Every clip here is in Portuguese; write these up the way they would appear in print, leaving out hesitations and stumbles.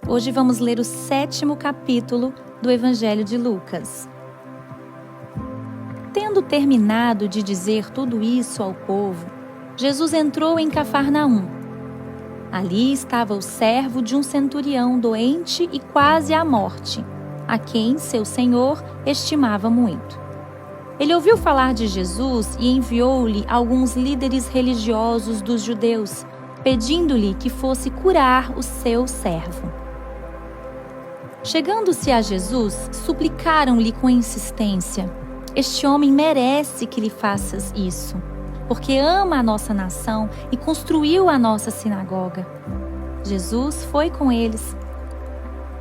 Hoje vamos ler o 7º capítulo do Evangelho de Lucas. Tendo terminado de dizer tudo isso ao povo, Jesus entrou em Cafarnaum. Ali estava o servo de um centurião doente e quase à morte, a quem seu senhor estimava muito. Ele ouviu falar de Jesus e enviou-lhe alguns líderes religiosos dos judeus, pedindo-lhe que fosse curar o seu servo. Chegando-se a Jesus, suplicaram-lhe com insistência: "Este homem merece que lhe faças isso, porque ama a nossa nação e construiu a nossa sinagoga." Jesus foi com eles.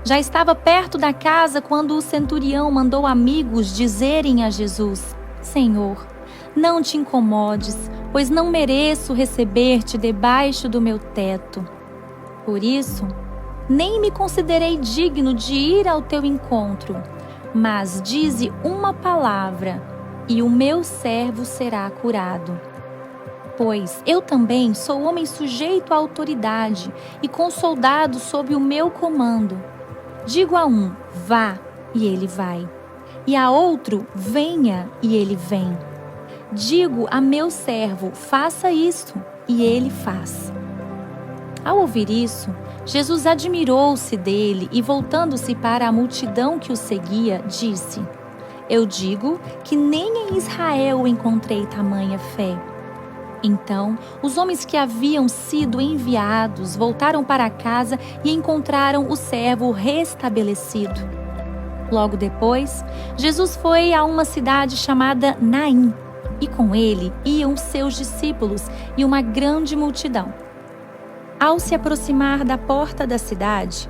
Já estava perto da casa quando o centurião mandou amigos dizerem a Jesus: "Senhor, não te incomodes, pois não mereço receber-te debaixo do meu teto. Por isso, nem me considerei digno de ir ao teu encontro, mas dize uma palavra, e o meu servo será curado. Pois eu também sou homem sujeito à autoridade e com soldados sob o meu comando. Digo a um: vá, e ele vai, e a outro: venha, e ele vem. Digo a meu servo: faça isto, e ele faz." Ao ouvir isso, Jesus admirou-se dele e, voltando-se para a multidão que o seguia, disse: "Eu digo que nem em Israel encontrei tamanha fé." Então, os homens que haviam sido enviados voltaram para casa e encontraram o servo restabelecido. Logo depois, Jesus foi a uma cidade chamada Naim, e com ele iam seus discípulos e uma grande multidão. Ao se aproximar da porta da cidade,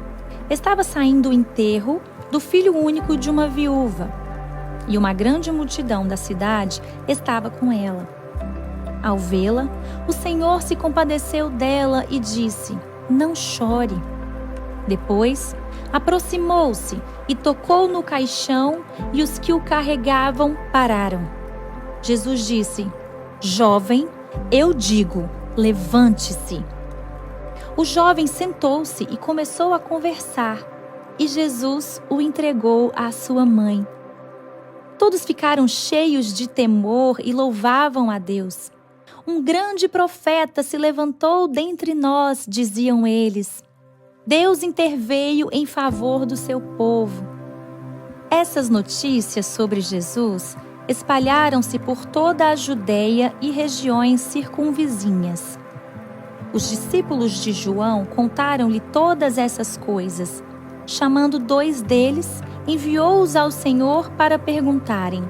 estava saindo o enterro do filho único de uma viúva, e uma grande multidão da cidade estava com ela. Ao vê-la, o Senhor se compadeceu dela e disse: "Não chore." Depois, aproximou-se e tocou no caixão, e os que o carregavam pararam. Jesus disse: "Jovem, eu digo, levante-se." O jovem sentou-se e começou a conversar, e Jesus o entregou à sua mãe. Todos ficaram cheios de temor e louvavam a Deus. "Um grande profeta se levantou dentre nós", diziam eles. "Deus interveio em favor do seu povo." Essas notícias sobre Jesus espalharam-se por toda a Judeia e regiões circunvizinhas. Os discípulos de João contaram-lhe todas essas coisas. Chamando 2 deles, enviou-os ao Senhor para perguntarem: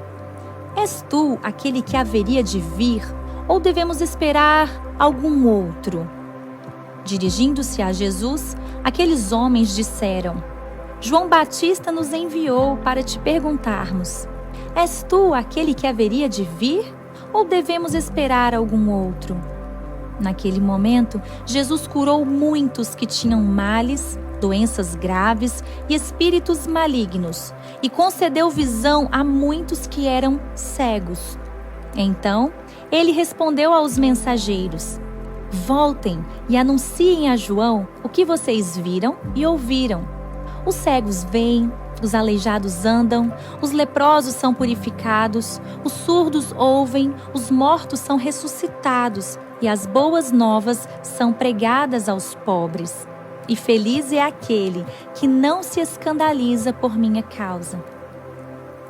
"És tu aquele que haveria de vir, ou devemos esperar algum outro?" Dirigindo-se a Jesus, aqueles homens disseram: "João Batista nos enviou para te perguntarmos: és tu aquele que haveria de vir, ou devemos esperar algum outro?" Naquele momento, Jesus curou muitos que tinham males, doenças graves e espíritos malignos, e concedeu visão a muitos que eram cegos. Então, ele respondeu aos mensageiros: "Voltem e anunciem a João o que vocês viram e ouviram. Os cegos veem, os aleijados andam, os leprosos são purificados, os surdos ouvem, os mortos são ressuscitados, e as boas novas são pregadas aos pobres. E feliz é aquele que não se escandaliza por minha causa."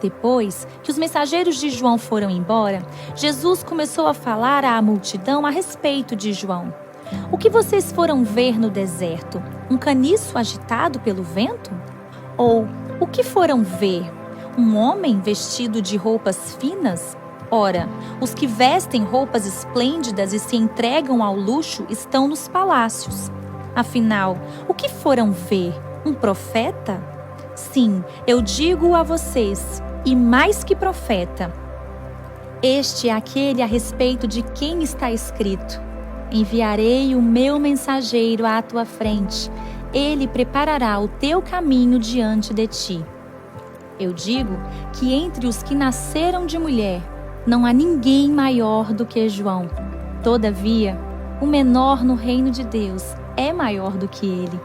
Depois que os mensageiros de João foram embora, Jesus começou a falar à multidão a respeito de João. "O que vocês foram ver no deserto? Um caniço agitado pelo vento? Ou o que foram ver? Um homem vestido de roupas finas? Ora, os que vestem roupas esplêndidas e se entregam ao luxo estão nos palácios. Afinal, o que foram ver? Um profeta? Sim, eu digo a vocês, e mais que profeta. Este é aquele a respeito de quem está escrito: enviarei o meu mensageiro à tua frente, ele preparará o teu caminho diante de ti. Eu digo que entre os que nasceram de mulher, não há ninguém maior do que João. Todavia, o menor no reino de Deus é maior do que ele.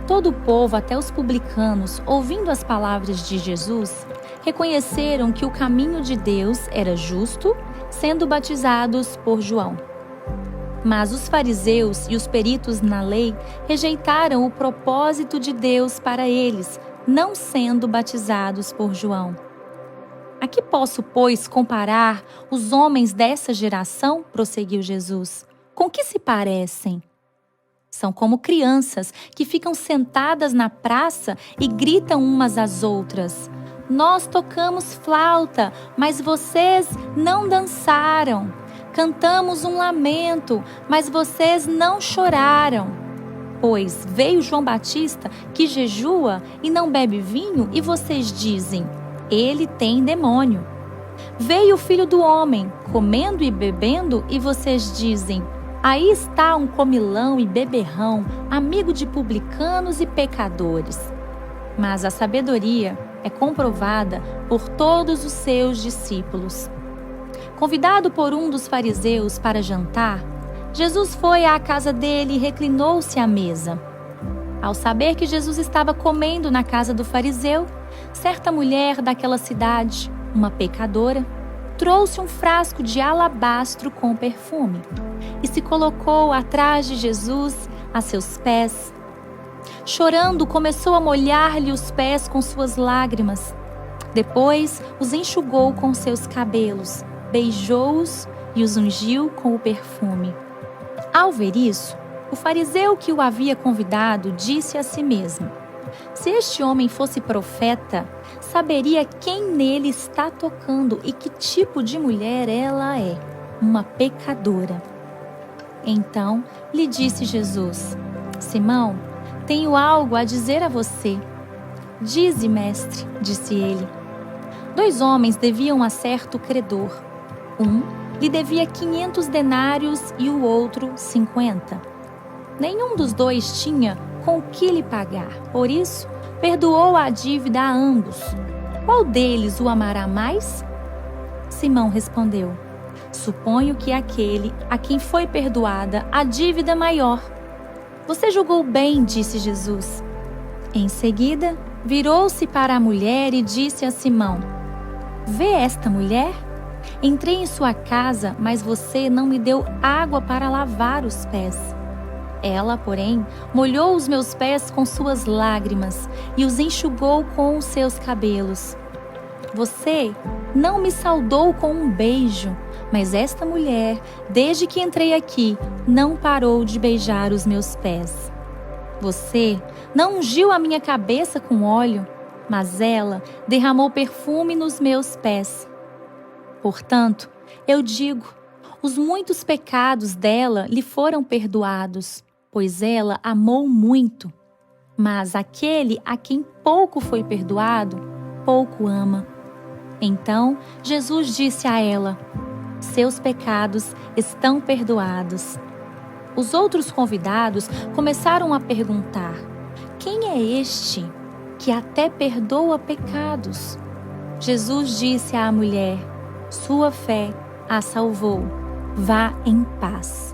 Todo o povo, até os publicanos, ouvindo as palavras de Jesus, reconheceram que o caminho de Deus era justo, sendo batizados por João. Mas os fariseus e os peritos na lei rejeitaram o propósito de Deus para eles, não sendo batizados por João. A que posso, pois, comparar os homens dessa geração? Prosseguiu Jesus. Com que se parecem? São como crianças que ficam sentadas na praça e gritam umas às outras: nós tocamos flauta, mas vocês não dançaram. Cantamos um lamento, mas vocês não choraram. Pois veio João Batista, que jejua e não bebe vinho, e vocês dizem: ele tem demônio. Veio o Filho do Homem, comendo e bebendo, e vocês dizem: aí está um comilão e beberrão, amigo de publicanos e pecadores. Mas a sabedoria é comprovada por todos os seus discípulos. Convidado por um dos fariseus para jantar, Jesus foi à casa dele e reclinou-se à mesa. Ao saber que Jesus estava comendo na casa do fariseu, certa mulher daquela cidade, uma pecadora, trouxe um frasco de alabastro com perfume e se colocou atrás de Jesus a seus pés. Chorando, começou a molhar-lhe os pés com suas lágrimas. Depois os enxugou com seus cabelos, beijou-os e os ungiu com o perfume. Ao ver isso, o fariseu que o havia convidado disse a si mesmo: se este homem fosse profeta, saberia quem nele está tocando e que tipo de mulher ela é, uma pecadora. Então lhe disse Jesus: Simão, tenho algo a dizer a você. Dize, mestre, disse ele. 2 homens deviam a certo credor. Um lhe devia 500 denários e o outro 50. Nenhum dos dois tinha com que lhe pagar. Por isso, perdoou a dívida a ambos. Qual deles o amará mais? Simão respondeu: suponho que aquele a quem foi perdoada a dívida maior. Você julgou bem, disse Jesus. Em seguida, virou-se para a mulher e disse a Simão: vê esta mulher? Entrei em sua casa, mas você não me deu água para lavar os pés. Ela, porém, molhou os meus pés com suas lágrimas e os enxugou com os seus cabelos. Você não me saudou com um beijo, mas esta mulher, desde que entrei aqui, não parou de beijar os meus pés. Você não ungiu a minha cabeça com óleo, mas ela derramou perfume nos meus pés. Portanto, eu digo, os muitos pecados dela lhe foram perdoados, pois ela amou muito. Mas aquele a quem pouco foi perdoado, pouco ama. Então Jesus disse a ela: seus pecados estão perdoados. Os outros convidados começaram a perguntar: quem é este que até perdoa pecados? Jesus disse à mulher: sua fé a salvou. Vá em paz.